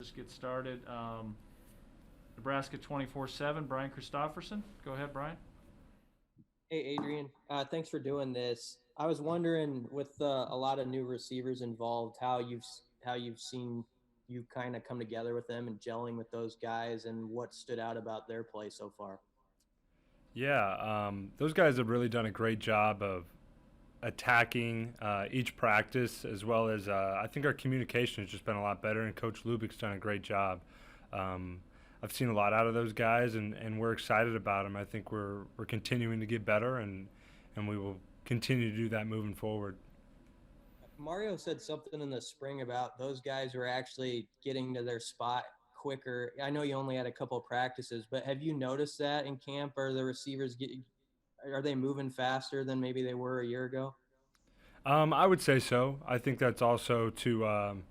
just get started. Nebraska 24/7, Brian Christopherson. Go ahead, Brian. Hey, Adrian. Thanks for doing this. I was wondering, with a lot of new receivers involved, how you've seen you kind of come together with them and gelling with those guys, and what stood out about their play so far. Yeah, those guys have really done a great job of attacking each practice, as well as I think our communication has just been a lot better, and Coach Lubick's done a great job. Um, I've seen a lot out of those guys, and we're excited about them. I think we're continuing to get better, and we will continue to do that moving forward. Mario said something in the spring about those guys were actually getting to their spot quicker. I know you only had a couple of practices, but have you noticed that in camp? Are they moving faster than maybe they were a year ago? I would say so. I think that's also to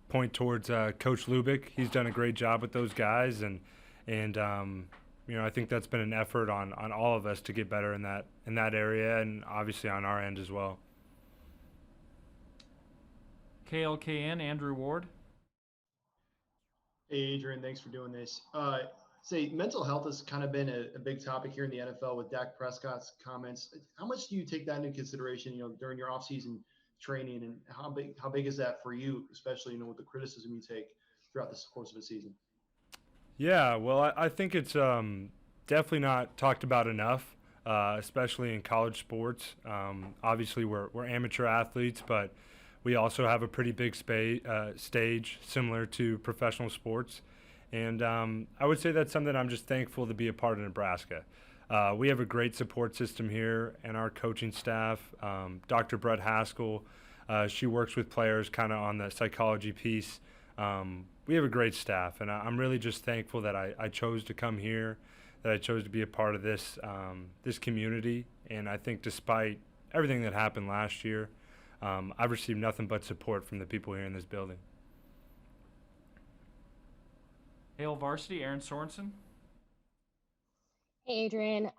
point towards Coach Lubick. He's done a great job with those guys, and I think that's been an effort on all of us to get better in that area, and obviously on our end as well. KLKN, Andrew Ward. Hey, Adrian, thanks for doing this. Say mental health has kind of been a big topic here in the NFL with Dak Prescott's comments. How much do you take that into consideration, during your offseason training, and how big is that for you, especially, with the criticism you take throughout the course of a season? Yeah, well, I think it's definitely not talked about enough, especially in college sports. Obviously, we're amateur athletes, but we also have a pretty big stage similar to professional sports. And I would say that's something I'm just thankful to be a part of Nebraska. We have a great support system here and our coaching staff. Dr. Brett Haskell, she works with players kind of on the psychology piece. We have a great staff, and I'm really just thankful that I chose to come here, that I chose to be a part of this community. And I think despite everything that happened last year, I've received nothing but support from the people here in this building. Hale Varsity, Aaron Sorensen. Hey, Adrian.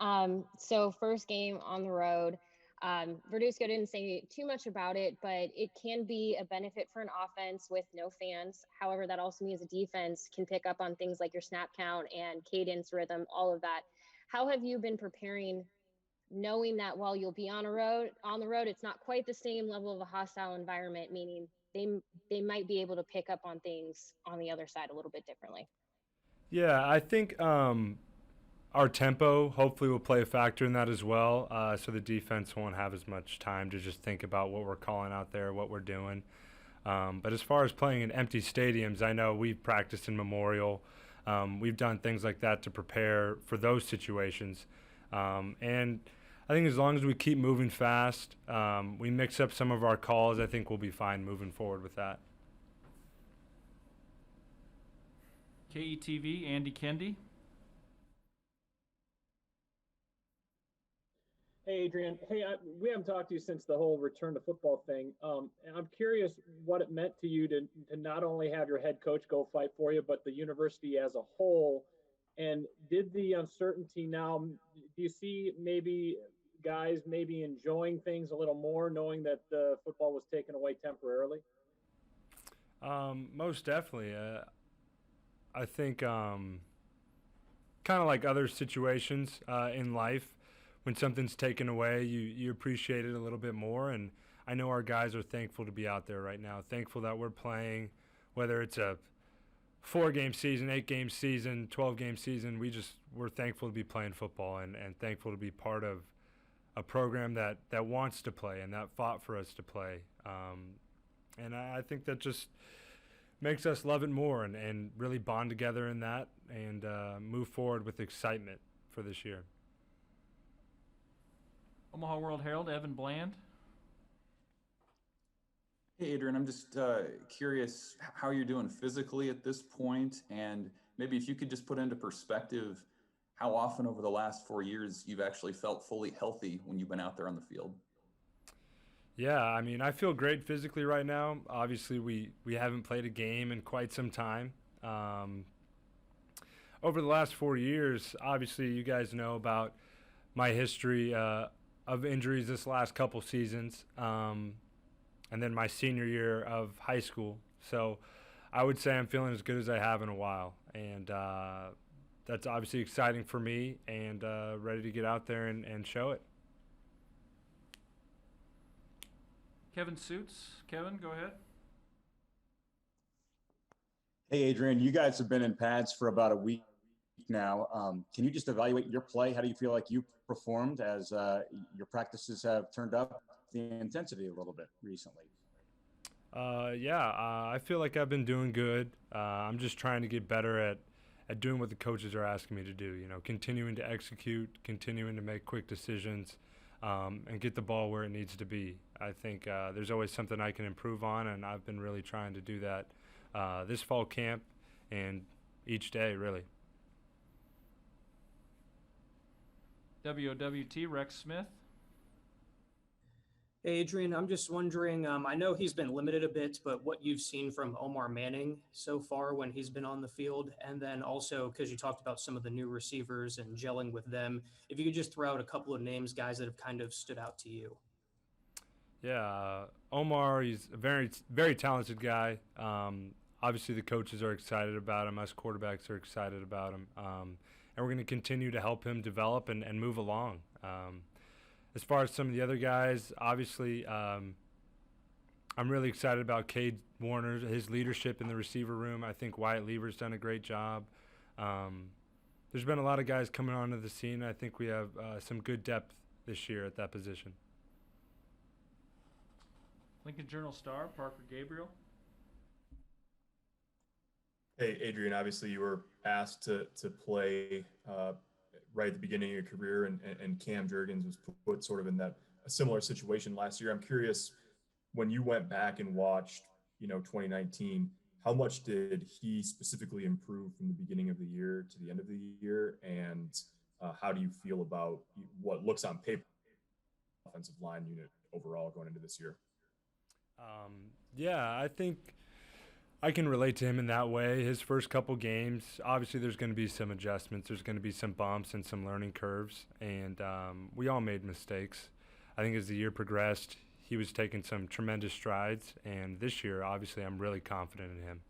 So first game on the road. Verduzco didn't say too much about it, but it can be a benefit for an offense with no fans. However, that also means a defense can pick up on things like your snap count and cadence, rhythm, all of that. How have you been preparing, knowing that while you'll be on the road, it's not quite the same level of a hostile environment, meaning they might be able to pick up on things on the other side a little bit differently. Yeah, I think our tempo hopefully will play a factor in that as well, so the defense won't have as much time to just think about what we're calling out there, what we're doing. But as far as playing in empty stadiums, I know we've practiced in Memorial. We've done things like that to prepare for those situations. And I think as long as we keep moving fast, we mix up some of our calls, I think we'll be fine moving forward with that. KETV, Andy Kendi. Hey, Adrian. Hey, we haven't talked to you since the whole return to football thing. And I'm curious what it meant to you to not only have your head coach go fight for you, but the university as a whole. And did the uncertainty now, do you see maybe guys maybe enjoying things a little more, knowing that football was taken away temporarily? Most definitely. I think kind of like other situations in life, when something's taken away, you appreciate it a little bit more. And I know our guys are thankful to be out there right now, thankful that we're playing, whether it's a 4-game season, 8-game season, 12-game season. We're thankful to be playing football, and thankful to be part of a program that wants to play and that fought for us to play. And I think that just makes us love it more and really bond together in that, and move forward with excitement for this year. Omaha World Herald, Evan Bland. Hey, Adrian, I'm just curious how you're doing physically at this point, and maybe if you could just put into perspective how often over the last 4 years you've actually felt fully healthy when you've been out there on the field. Yeah, I mean, I feel great physically right now. Obviously, we haven't played a game in quite some time. Over the last 4 years, obviously, you guys know about my history of injuries this last couple seasons, and then my senior year of high school. So I would say I'm feeling as good as I have in a while, and that's obviously exciting for me, and ready to get out there and show it. Kevin Suits. Kevin, go ahead. Hey, Adrian, you guys have been in pads for about a week now. Can you just evaluate your play? How do you feel like you performed as your practices have turned up the intensity a little bit recently? I feel like I've been doing good. I'm just trying to get better at doing what the coaches are asking me to do, continuing to execute, continuing to make quick decisions, and get the ball where it needs to be. I think there's always something I can improve on, and I've been really trying to do that this fall camp and each day, really. WOWT, Rex Smith. Hey, Adrian, I'm just wondering, I know he's been limited a bit, but what you've seen from Omar Manning so far when he's been on the field, and then also because you talked about some of the new receivers and gelling with them, if you could just throw out a couple of names, guys that have kind of stood out to you. Yeah, Omar, he's a very, very talented guy. Obviously, the coaches are excited about him. Us quarterbacks are excited about him. And we're going to continue to help him develop and move along. As far as some of the other guys, obviously, I'm really excited about Cade Warner, his leadership in the receiver room. I think Wyatt Lever's done a great job. There's been a lot of guys coming onto the scene. I think we have some good depth this year at that position. Lincoln Journal-Star, Parker Gabriel. Hey, Adrian, obviously you were asked to play right at the beginning of your career, and Cam Jurgens was put sort of in a similar situation last year. I'm curious, when you went back and watched, 2019, how much did he specifically improve from the beginning of the year to the end of the year? And how do you feel about what looks on paper offensive line unit overall going into this year? I think I can relate to him in that way. His first couple games, obviously there's going to be some adjustments. There's going to be some bumps and some learning curves, and we all made mistakes. I think as the year progressed, he was taking some tremendous strides, and this year, obviously, I'm really confident in him.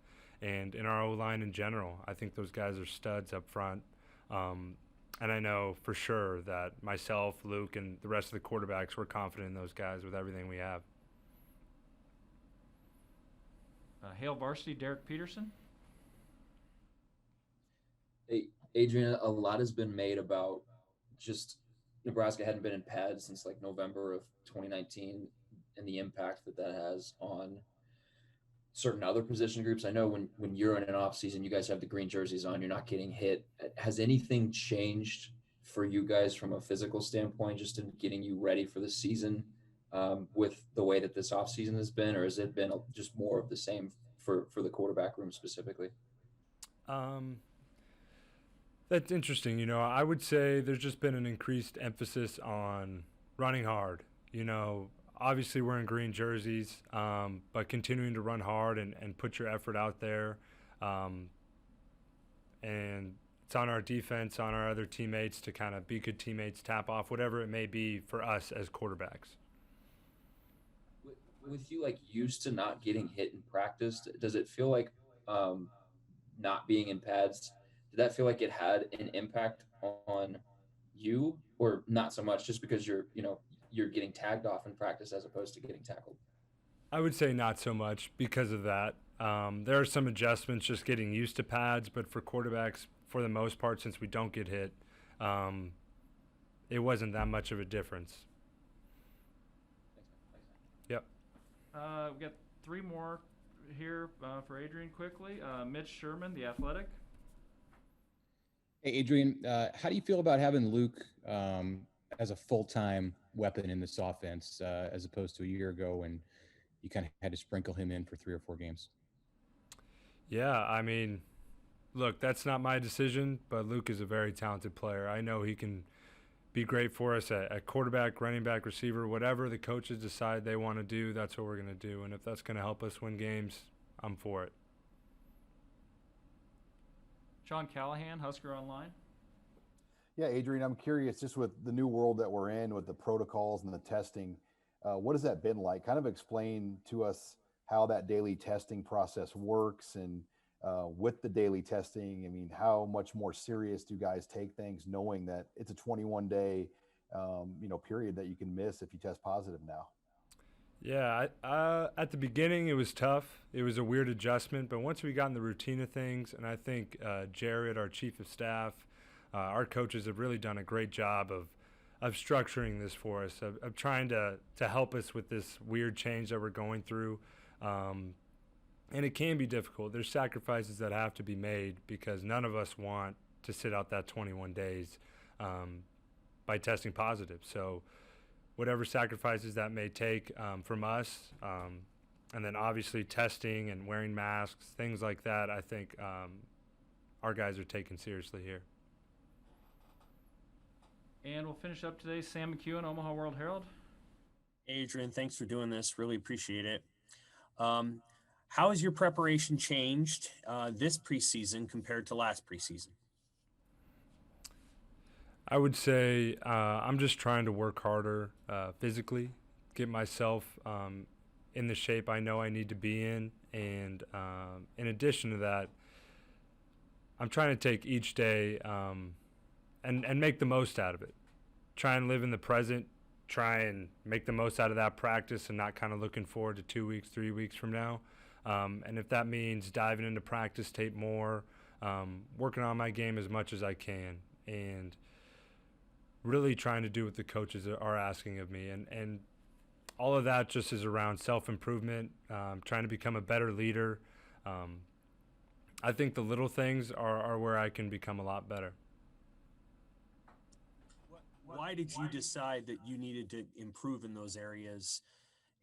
And in our O-line in general, I think those guys are studs up front. And I know for sure that myself, Luke, and the rest of the quarterbacks, we're confident in those guys with everything we have. Hale Varsity, Derek Peterson. Hey, Adrian, a lot has been made about just Nebraska hadn't been in pads since like November of 2019 and the impact that has on certain other position groups. I know when you're in an off season, you guys have the green jerseys on, you're not getting hit. Has anything changed for you guys from a physical standpoint, just in getting you ready for the season with the way that this off season has been, or has it been just more of the same for the quarterback room specifically? That's interesting. I would say there's just been an increased emphasis on running hard. Obviously we're in green jerseys, but continuing to run hard and put your effort out there. And it's on our defense, on our other teammates to kind of be good teammates, tap off, whatever it may be for us as quarterbacks. With you used to not getting hit in practice, does it feel like not being in pads, did that feel like it had an impact on you, or not so much, just because you're getting tagged off in practice as opposed to getting tackled? I would say not so much because of that. There are some adjustments just getting used to pads, but for quarterbacks, for the most part, since we don't get hit, it wasn't that much of a difference. Yep. We've got three more here for Adrian quickly. Mitch Sherman, The Athletic. Hey, Adrian, how do you feel about having Luke as a full-time weapon in this offense as opposed to a year ago when you kind of had to sprinkle him in for 3 or 4 games? Yeah, look, that's not my decision, but Luke is a very talented player. I know he can be great for us at quarterback, running back, receiver, whatever the coaches decide they want to do, that's what we're going to do. And if that's going to help us win games, I'm for it. Sean Callahan, Husker Online. Yeah, Adrian, I'm curious, just with the new world that we're in with the protocols and the testing, what has that been like? Kind of explain to us how that daily testing process works, and with the daily testing, I mean, how much more serious do guys take things, knowing that it's a 21-day, period that you can miss if you test positive now? Yeah, at the beginning it was tough. It was a weird adjustment, but once we got in the routine of things, and I think Jared, our chief of staff, our coaches have really done a great job of structuring this for us, of trying to help us with this weird change that we're going through. And it can be difficult. There's sacrifices that have to be made because none of us want to sit out that 21 days by testing positive. So whatever sacrifices that may take from us, and then obviously testing and wearing masks, things like that, I think our guys are taken seriously here. And we'll finish up today. Sam McEwen, Omaha World Herald. Adrian, thanks for doing this. Really appreciate it. How has your preparation changed this preseason compared to last preseason? I would say I'm just trying to work harder physically, get myself in the shape I know I need to be in. And in addition to that, I'm trying to take each day and make the most out of it. Try and live in the present, try and make the most out of that practice and not kind of looking forward to 2 weeks, 3 weeks from now. And if that means diving into practice tape more, working on my game as much as I can, and really trying to do what the coaches are asking of me. And all of that just is around self-improvement, trying to become a better leader. I think the little things are where I can become a lot better. Why did you decide that you needed to improve in those areas?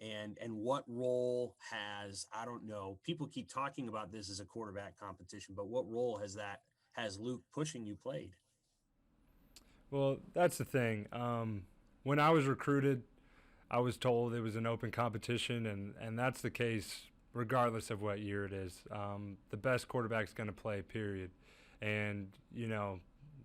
And what role I don't know, people keep talking about this as a quarterback competition, but what role has Luke pushing you played? Well, that's the thing. When I was recruited, I was told it was an open competition, and that's the case regardless of what year it is. The best quarterback's going to play, period. And,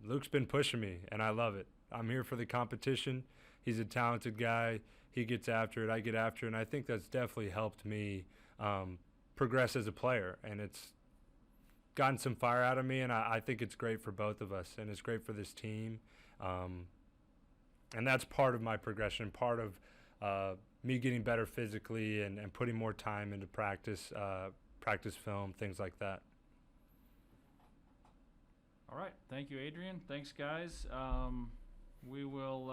Luke's been pushing me, and I love it. I'm here for the competition. He's a talented guy. He gets after it. I get after it. And I think that's definitely helped me progress as a player. And it's gotten some fire out of me, and I think it's great for both of us, and it's great for this team. And that's part of my progression, part of me getting better physically and putting more time into practice film, things like that. All right. Thank you, Adrian. Thanks, guys. We will